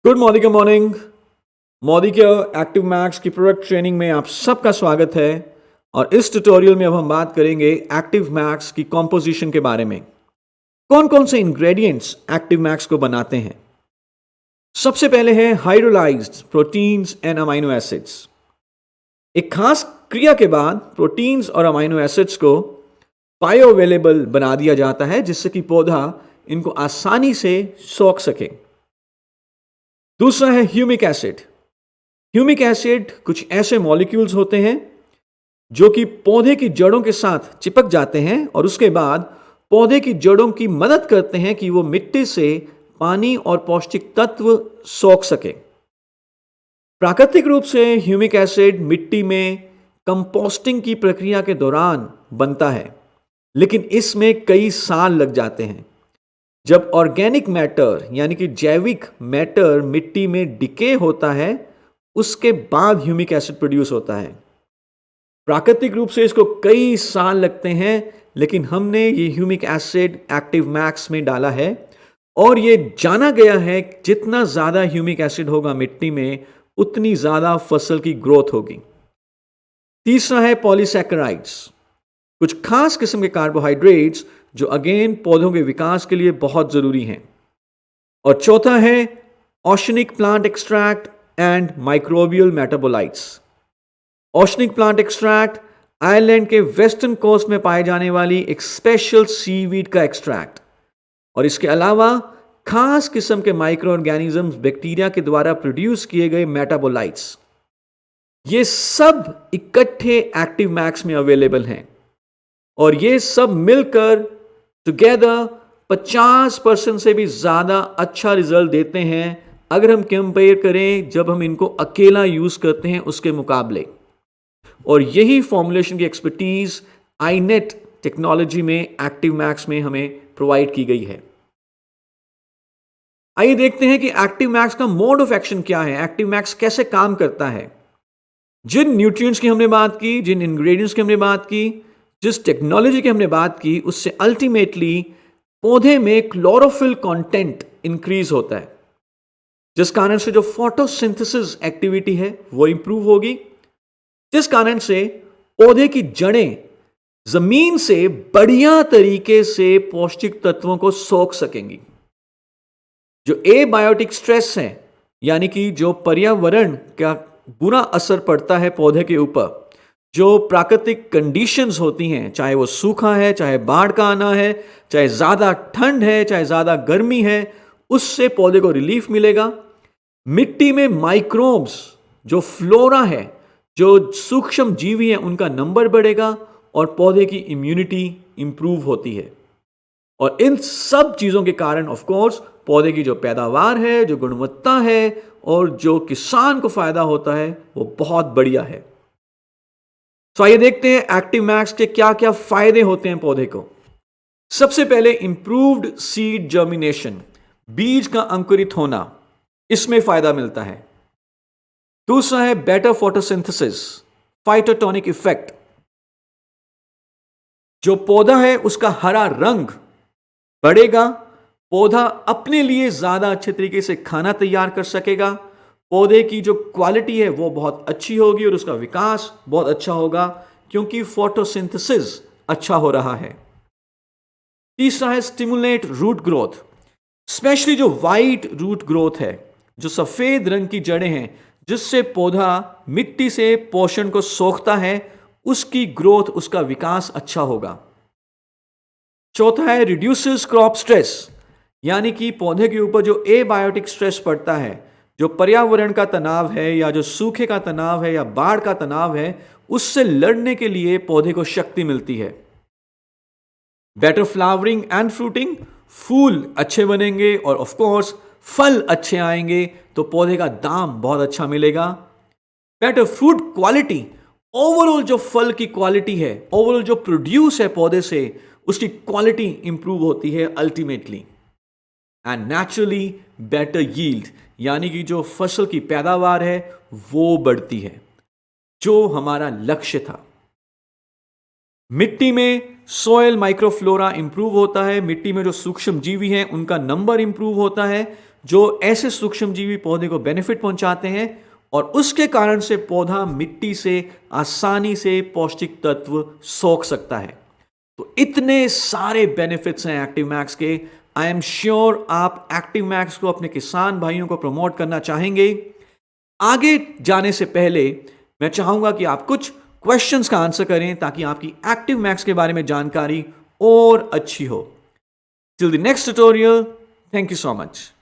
Good morning. Modi के active max की product training में आप सबका स्वागत है। और इस ट्यूटोरियल में अब हम बात करेंगे एक्टिव मैक्स की कॉम्पोजिशन के बारे में। कौन कौन से इंग्रेडिएंट्स एक्टिव मैक्स को बनाते हैं। सबसे पहले है hydrolysed proteins and amino acids. एक खास क्रिया के बाद प्रोटीन्स और अमाइनो एसिड्स को बायोअवेलेबल बना दिया जाता है जिससे कि पौधा इनको आसानी से सोख सके। दूसरा है ह्यूमिक एसिड। ह्यूमिक एसिड कुछ ऐसे मॉलिक्यूल्स होते हैं जो कि पौधे की जड़ों के साथ चिपक जाते हैं और उसके बाद पौधे की जड़ों की मदद करते हैं कि वो मिट्टी से पानी और पौष्टिक तत्व सोख सके। प्राकृतिक रूप से ह्यूमिक एसिड मिट्टी में कंपोस्टिंग की प्रक्रिया के दौरान बनता है, लेकिन इसमें कई साल लग जाते हैं। जब ऑर्गेनिक मैटर यानी कि जैविक मैटर मिट्टी में डिके होता है उसके बाद ह्यूमिक एसिड प्रोड्यूस होता है। प्राकृतिक रूप से इसको कई साल लगते हैं, लेकिन हमने ये ह्यूमिक एसिड एक्टिव मैक्स में डाला है और ये जाना गया है जितना ज़्यादा ह्यूमिक एसिड होगा मिट्टी में उतनी ज़्यादा फसल की ग्रोथ होगी। तीसरा है पॉलीसैकेराइड्स, कुछ खास किस्म के कार्बोहाइड्रेट्स जो अगेन पौधों के विकास के लिए बहुत जरूरी हैं। और चौथा है organic plant extract and microbial metabolites. Organic plant extract Ireland के वेस्टर्न कोस्ट में पाए जाने वाली एक स्पेशल सीवीड का एक्सट्रैक्ट, और इसके अलावा खास किस्म के माइक्रो ऑर्गेनिजम्स बैक्टीरिया के द्वारा प्रोड्यूस किए गए मेटाबोलाइट्स, ये सब इकट्ठे एक्टिव मैक्स में अवेलेबल हैं और ये सब मिलकर टुगेदर 50% से भी ज़्यादा अच्छा रिजल्ट देते हैं अगर हम कंपेयर करें जब हम इनको अकेला यूज़ करते हैं उसके मुकाबले। और यही फॉर्मुलेशन की एक्सपर्टीज आईनेट टेक्नोलॉजी में एक्टिव मैक्स में हमें प्रोवाइड की गई है। आइए देखते हैं कि एक्टिव मैक्स का मोड ऑफ एक्शन क्या है, एक्टिव मैक्स कैसे काम करता है। जिन न्यूट्रिएंट्स की हमने बात की, जिन इंग्रेडिएंट्स की हमने बात की, जिस टेक्नोलॉजी की हमने बात की, उससे अल्टीमेटली पौधे में क्लोरोफिल कंटेंट इंक्रीज होता है, जिस कारण से जो फोटोसिंथेसिस एक्टिविटी है वो इंप्रूव होगी, जिस कारण से पौधे की जड़ें जमीन से बढ़िया तरीके से पौष्टिक तत्वों को सोख सकेंगी। जो एबायोटिक स्ट्रेस है यानी कि जो पर्यावरण का बुरा असर पड़ता है पौधे के ऊपर, जो प्राकृतिक कंडीशंस होती हैं, चाहे वो सूखा है, चाहे बाढ़ का आना है, चाहे ज़्यादा ठंड है, चाहे ज़्यादा गर्मी है, उससे पौधे को रिलीफ मिलेगा। मिट्टी में माइक्रोब्स, जो फ्लोरा है, जो सूक्ष्म जीवी हैं, उनका नंबर बढ़ेगा और पौधे की इम्यूनिटी इंप्रूव होती है। और इन सब चीज़ों के कारण ऑफ कोर्स पौधे की जो पैदावार है, जो गुणवत्ता है और जो किसान को फायदा होता है वो बहुत बढ़िया है। तो आइए देखते हैं एक्टिव मैक्स के क्या क्या फायदे होते हैं पौधे को। सबसे पहले इंप्रूव्ड सीड जर्मिनेशन, बीज का अंकुरित होना, इसमें फायदा मिलता है। दूसरा है बेटर फोटोसिंथेसिस, फाइटोटोनिक इफेक्ट, जो पौधा है उसका हरा रंग बढ़ेगा, पौधा अपने लिए ज्यादा अच्छे तरीके से खाना तैयार कर सकेगा, पौधे की जो क्वालिटी है वो बहुत अच्छी होगी और उसका विकास बहुत अच्छा होगा क्योंकि फोटोसिंथेसिस अच्छा हो रहा है। तीसरा है स्टिमुलेट रूट ग्रोथ, स्पेशली जो वाइट रूट ग्रोथ है, जो सफेद रंग की जड़ें हैं जिससे पौधा मिट्टी से पोषण को सोखता है, उसकी ग्रोथ, उसका विकास अच्छा होगा। चौथा है रिड्यूसेस क्रॉप स्ट्रेस, यानी कि पौधे के ऊपर जो एबायोटिक स्ट्रेस पड़ता है, जो पर्यावरण का तनाव है या जो सूखे का तनाव है या बाढ़ का तनाव है, उससे लड़ने के लिए पौधे को शक्ति मिलती है। बेटर फ्लावरिंग एंड फ्रूटिंग, फूल अच्छे बनेंगे और ऑफ कोर्स फल अच्छे आएंगे तो पौधे का दाम बहुत अच्छा मिलेगा। बेटर फ्रूट क्वालिटी, ओवरऑल जो फल की क्वालिटी है, ओवरऑल जो प्रोड्यूस है पौधे से, उसकी क्वालिटी इंप्रूव होती है ultimately. And naturally better yield, यानी कि जो फसल की पैदावार है वो बढ़ती है, जो हमारा लक्ष्य था। मिट्टी में सॉयल माइक्रोफ्लोरा इंप्रूव होता है, मिट्टी में जो सूक्ष्म जीवी हैं उनका नंबर इंप्रूव होता है, जो ऐसे सूक्ष्मजीवी पौधे को बेनिफिट पहुंचाते हैं और उसके कारण से पौधा मिट्टी से आसानी से पौष्टिक तत्व सोख सकता है। तो इतने सारे बेनिफिट्स हैं एक्टिव मैक्स के। आई एम श्योर आप एक्टिव मैक्स को अपने किसान भाइयों को प्रमोट करना चाहेंगे। आगे जाने से पहले मैं चाहूंगा कि आप कुछ क्वेश्चंस का आंसर करें ताकि आपकी एक्टिव मैक्स के बारे में जानकारी और अच्छी हो। Till the next tutorial, thank you so much.